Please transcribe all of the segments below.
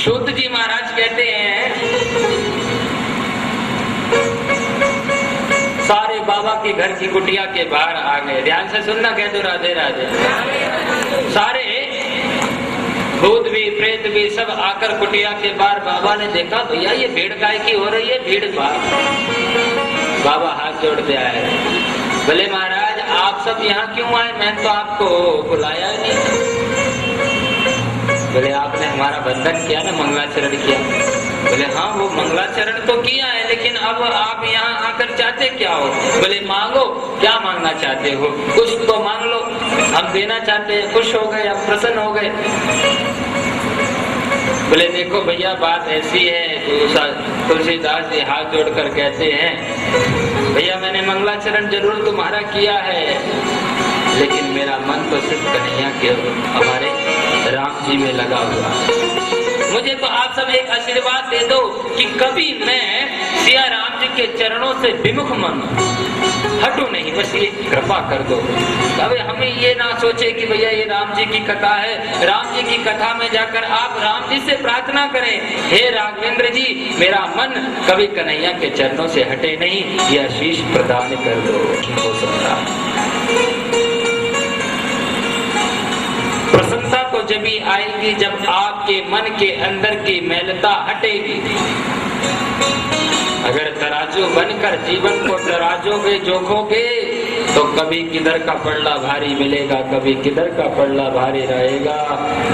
सूत जी महाराज कहते हैं, सारे बाबा के घर की कुटिया के बाहर आ गए। ध्यान से सुनना, कह दो राधे राधे। सारे भूत भी प्रेत भी सब आकर कुटिया के बाहर। बाबा ने देखा, भैया ये भीड़ काय की हो रही है? भीड़ बाबा हाथ जोड़ते आए, बोले महाराज आप सब यहाँ क्यों आए? मैं तो आपको बुलाया नहीं। बोले आपने हमारा बंधन किया ना, मंगलाचरण किया। बोले हाँ वो मंगलाचरण तो किया है, लेकिन अब आप यहाँ आकर चाहते क्या हो? बोले मांगो। क्या मांगना चाहते हो? कुछ तो मांग लो, हम देना चाहते हैं। खुश हो गए, अब प्रसन्न हो गए। बोले देखो भैया बात ऐसी है, तुलसीदास जी हाथ जोड़कर कहते हैं, भैया मैंने मंगलाचरण जरूर तुम्हारा किया है, लेकिन मेरा मन तो सिर्फ कन्हैया के हमारे राम जी में लगा हुआ। मुझे तो आप सब एक आशीर्वाद दे दो कि कभी मैं सिया राम जी के चरणों से विमुख मन हटू नहीं, बस ये कृपा कर दो। कभी हमें ये ना सोचे कि भैया ये राम जी की कथा है, राम जी की कथा में जाकर आप राम जी से प्रार्थना करें, हे राघवेंद्र जी मेरा मन कभी कन्हैया के चरणों से हटे नहीं, ये आशीष प्रदान कर दो। हो सकता प्रसन्नता तो जब ही आएगी जब आपके मन के अंदर की मैलता हटेगी। अगर तराजू बनकर जीवन को तराजू में जोखोगे तो कभी किधर का पल्ला भारी मिलेगा, कभी किधर का पल्ला भारी रहेगा।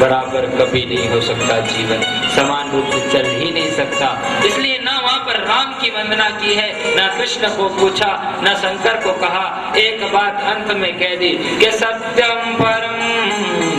बराबर कभी नहीं हो सकता, जीवन समान रूप से चल ही नहीं सकता। इसलिए ना वहाँ पर राम की वंदना की है, ना कृष्ण को पूछा, ना शंकर को कहा। एक बात अंत में कह दी कि सत्यम परम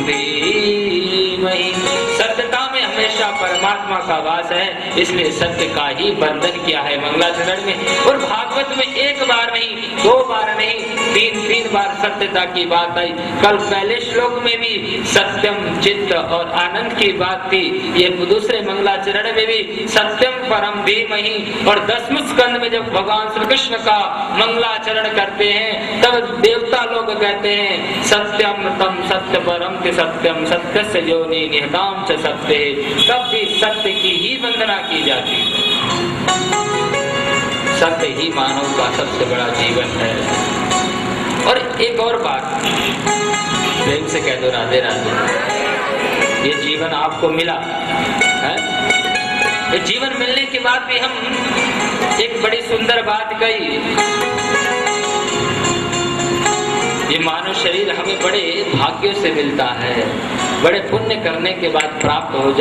धीमहि, सत्यता में हमेशा परमात्मा का वास है, इसलिए सत्य का ही बंधन किया है मंगलाचरण में। और भागवत में एक बार नहीं, दो बार नहीं, तीन बार सत्यता की बात आई। कल पहले श्लोक में भी सत्यम चित्त और आनंद की बात थी, ये दूसरे मंगलाचरण में भी सत्यम परम धीमहि। और 10वें स्कंद में जब भगवान श्री कृष्ण का मंगलाचरण करते हैं तब देवता लोग कहते हैं सत्यम तम सत्य परम सत्यम सत्य से योनि निहताम च सत्य, तब भी सत्य की ही वंदना की जाती है। सत्य ही मानव का सबसे बड़ा जीवन है। और एक और बात प्रेम से कह दो राधे राधे। ये जीवन आपको मिला है, ये जीवन मिलने के बाद भी हम एक बड़ी सुंदर बात कही, ये मानव शरीर हमें बड़े भाग्य से मिलता है, बड़े पुण्य करने के बाद प्राप्त हो जाता है।